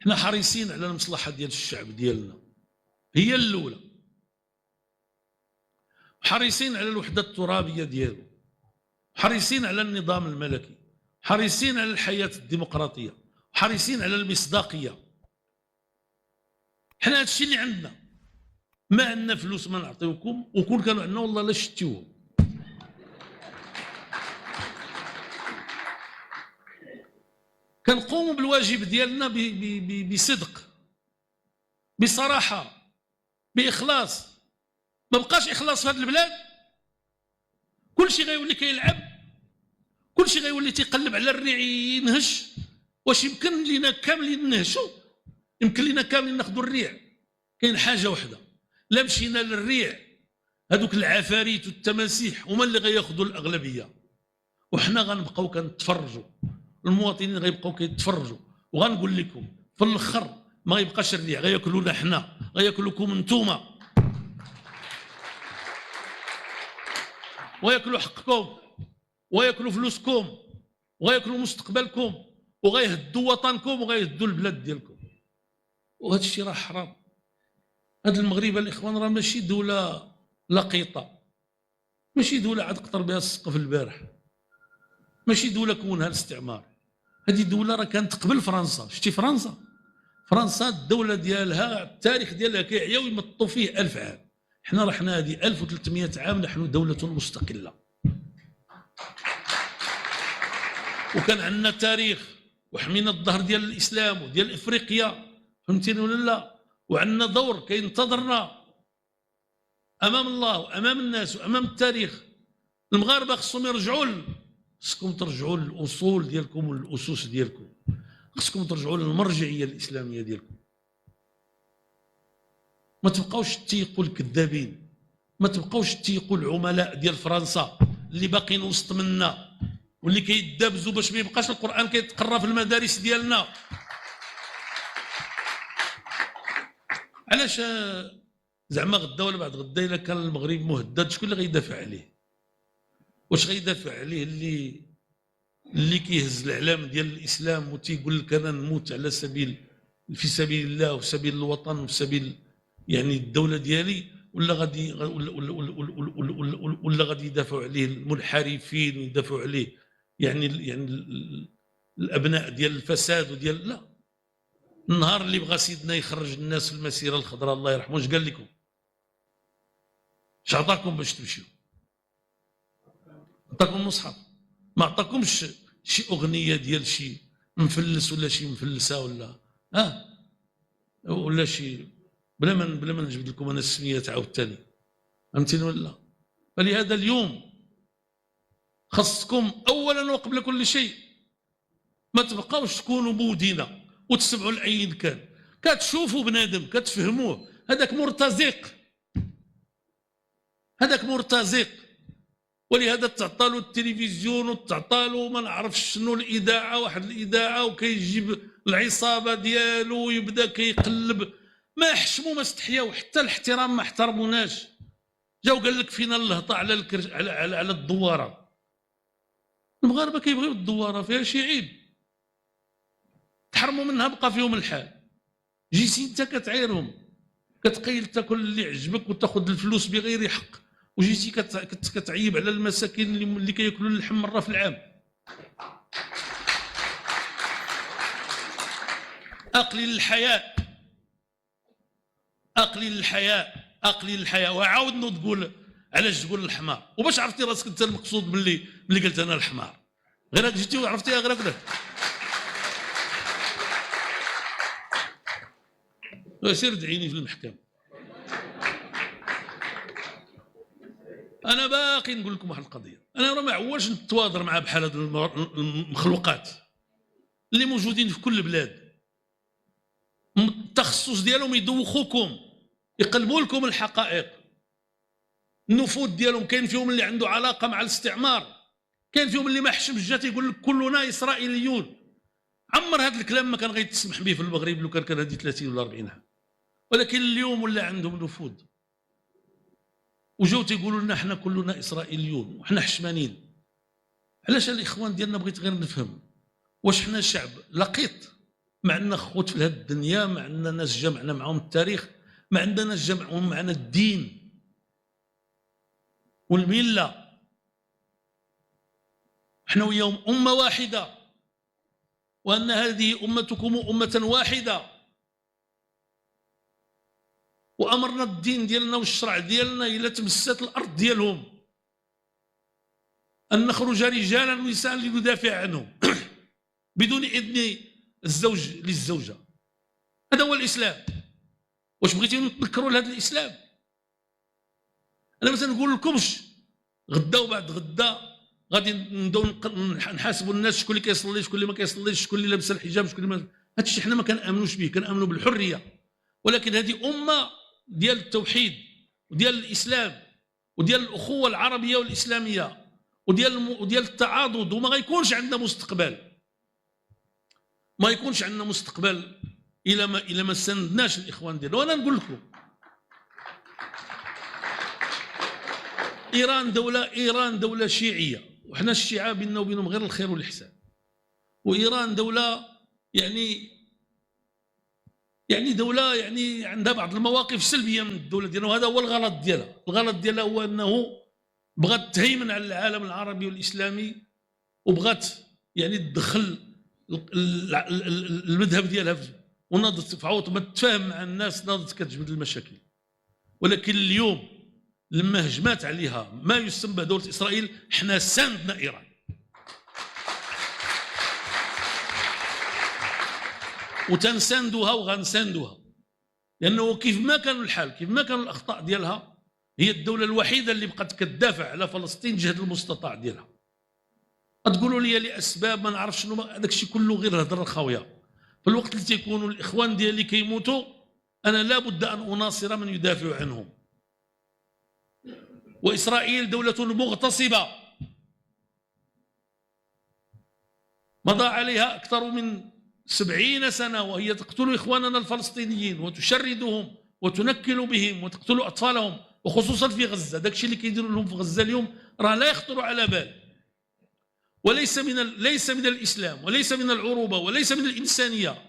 حنا حريصين على المصلحه ديال الشعب ديالنا، هي الاولى، حريصين على الوحده الترابيه ديالو، حريصين على النظام الملكي، حريصين على الحياه الديمقراطيه، حريصين على المصداقيه. حنا هادشي اللي عندنا، ما عندنا فلوس ما نعطيوكم، وكون كانوا عندنا والله لا شتيوهم. كنقوموا بالواجب ديالنا بصدق، بصراحه، باخلاص. ما بقاش اخلاص في هذه البلاد، كلشي غيولي كيلعب، كلشي غيولي تيقلب على الريع ينهش. واش يمكن لينا كاملين نهشوا؟ يمكن لينا كاملين ناخذوا الريع؟ كاين حاجه وحده، لا مشينا للريع هذوك العفاريت والتماسيح هما اللي غياخذوا الاغلبيه، وحنا غنبقاو كنتفرجوا، المواطنين غيبقاو كيتفرجوا. وغنقول لكم في الاخر ما غيبقاش الريع، غياكلونا حنا، غياكلوكم انتوما، وياكلوا حقكم، وياكلوا فلوسكم، وياكلوا مستقبلكم، وغيهدوا وطنكم، وغيهدوا البلاد ديالكم. وهذا الشيء راه حرام. هذا المغرب الاخوان راه ماشي دوله لقيطه، ماشي دوله عاد قطر بها السقف البارح، ماشي دوله كونها الاستعمار. هذه دوله راه كانت قبل فرنسا. شتي فرنسا الدوله ديالها التاريخ ديالها كيعيا ويمطوا فيه 1000 عام. حنا رحنا هذه 1300 عام نحن دوله مستقله، وكان عندنا تاريخ، وحمينا الظهر ديال الاسلام وديال افريقيا، فهمتيني ولا لا؟ وعندنا دور كينتظرنا امام الله وامام الناس وامام التاريخ. المغاربه خصهم يرجعوا، خصكم ترجعوا للاصول ديالكم والاسس ديالكم، خصكم ترجعوا للمرجعيه الاسلاميه ديالكم. ما تبقاوش تيقوا الكذابين، ما تبقاوش تيقوا العملاء ديال فرنسا اللي باقيين وسط منا واللي كيدابزوا باش ما يبقاش القران كيتقرا في المدارس ديالنا. علاش زعما غدا ولا بعد غدا الا كان المغرب مهدد شكون اللي غيدافع عليه؟ واش غيدافع عليه اللي كيهز الاعلام ديال الاسلام وتيقول لك انا نموت على سبيل في سبيل الله وفي سبيل الوطن وفي سبيل يعني الدوله ديالي، ولا غادي ولا غادي يدافعوا عليه المنحرفين ويدافعوا عليه يعني الابناء ديال الفساد وديال لا. النهار اللي بغى سيدنا يخرج الناس في المسيره الخضراء الله يرحمه اش قال لكم؟ اش عطاكم باش تمشيو؟ عطاكم مصحف، ما عطاكمش شي اغنيه ديال شي مفلس ولا شي مفلسه ولا شي بلا ما نجبد لكم انا السميات عاوتاني، فهمتيني ولا؟ فلهذا اليوم خصكم اولا وقبل كل شيء ما تبقاوش تكونوا بودينا وتسمعوا لاي كان، كتشوفوا بنادم كتفهموه هذاك مرتزق، هذاك مرتزق، ولهذا تعطى له التلفزيون وتعطى له ما نعرفش شنو الاذاعه، واحد الاذاعه، وكيجيب العصابه ديالو ويبدا كيقلب. ما حشموا ما استحياو، حتى الاحترام ما احترموناش. جاو قال لك فينا اللهطه على على الدواره. المغاربه كيبغيو الدواره، فيها شي عيب؟ تحرموا منها بقى فيهم الحال. جيتي انت كتعايرهم، كتقيل تاكل اللي عجبك وتاخذ الفلوس بغير حق، وجيتي كتعيب على المساكين اللي كياكلوا اللحم مره في العام. اقلل الحياء، اقلل الحياء، اقلل الحياء. وعاود نوض تقول علاش تقول الحمار؟ وباش عرفتي راسك انت المقصود ملي قلت انا الحمار؟ غير جيتي وعرفتيها غير هكذا. سير ادعيني في المحكمه. انا باقي نقول لكم واحد القضيه، انا راه ما عواش نتواضر مع بحال هاد المخلوقات اللي موجودين في كل البلاد، التخصص ديالهم يدوخوكم، يقلبوا لكم الحقائق. النفوذ ديالهم كاين فيهم اللي عنده علاقه مع الاستعمار، كاين فيهم اللي ما حشمش جات يقول لك كلنا اسرائيليون. عمر هذا الكلام ما كان غيتسمح به في المغرب لو كان هذه 30 ولا 40 عام، ولكن اليوم ولا عندهم نفوذ، وجاو تيقولوا لنا حنا كلنا اسرائيليون وحنا حشمانين. علاش الاخوان ديالنا بغيت غير نفهم، واش حنا شعب لقيط ما عندنا خوت في هذه الدنيا، ما عندنا ناس جمعنا معهم التاريخ، ما عندنا ناس جمعهم معنا الدين والمله. احنا وياهم امه واحده، وان هذه امتكم امه واحده، وامرنا الدين ديالنا والشرع ديالنا الى تمست الارض ديالهم ان نخرج رجالا ونساء لندافع عنهم بدون اذن الزوج للزوجه. هذا هو الاسلام. واش بغيتي نتذكروا لهذا الاسلام؟ انا مثلا نقول لكمش غدا وبعد غدا غادي نبداو نحاسبوا الناس شكون اللي كيصلي شكون اللي ما كيصليش، شكون اللي لابس الحجاب شكون اللي ما. هذا الشيء حنا ما كنامنوش به، كنامنوا بالحريه. ولكن هذه امه ديال التوحيد وديال الاسلام وديال الاخوه العربيه والاسلاميه وديال التعاضد، وما غيكونش عندنا مستقبل، ما يكونش عندنا مستقبل الى ما ساندناش الاخوان ديالنا. وانا نقول لكم ايران دوله شيعيه، وحنا الشيعه بيننا وبينهم غير الخير والاحسان. وايران دوله يعني دوله يعني عندها بعض المواقف سلبيه من الدوله ديالنا، وهذا هو الغلط ديالها. الغلط ديالها هو انه بغات تهيمن على العالم العربي والاسلامي، وبغات يعني تدخل المذهب ديالها وناضت فعوض ما تتفاهم مع الناس، ناضت كتجبد المشاكل. ولكن اليوم لما هجمات عليها ما يسمى دوله اسرائيل، حنا ساندنا ايران. وتنساندوها وغنساندوها، لانه كيف ما كان الحال، كيف ما كان الاخطاء ديالها، هي الدوله الوحيده اللي بقات كتدافع على فلسطين جهد المستطاع ديالها. تقولوا لي لاسباب ما نعرف شنو، هذاك الشيء كله غير هضره خاويه. في الوقت اللي تيكونوا الاخوان ديالي كيموتوا، انا لابد ان اناصر من يدافع عنهم. واسرائيل دوله مغتصبه مضى عليها اكثر من 70 سنه وهي تقتل اخواننا الفلسطينيين وتشردهم وتنكل بهم وتقتل اطفالهم، وخصوصا في غزه. داك الشيء اللي كيديروا لهم في غزه اليوم راه لا يخطر على بال، وليس من الاسلام وليس من العروبه وليس من الانسانيه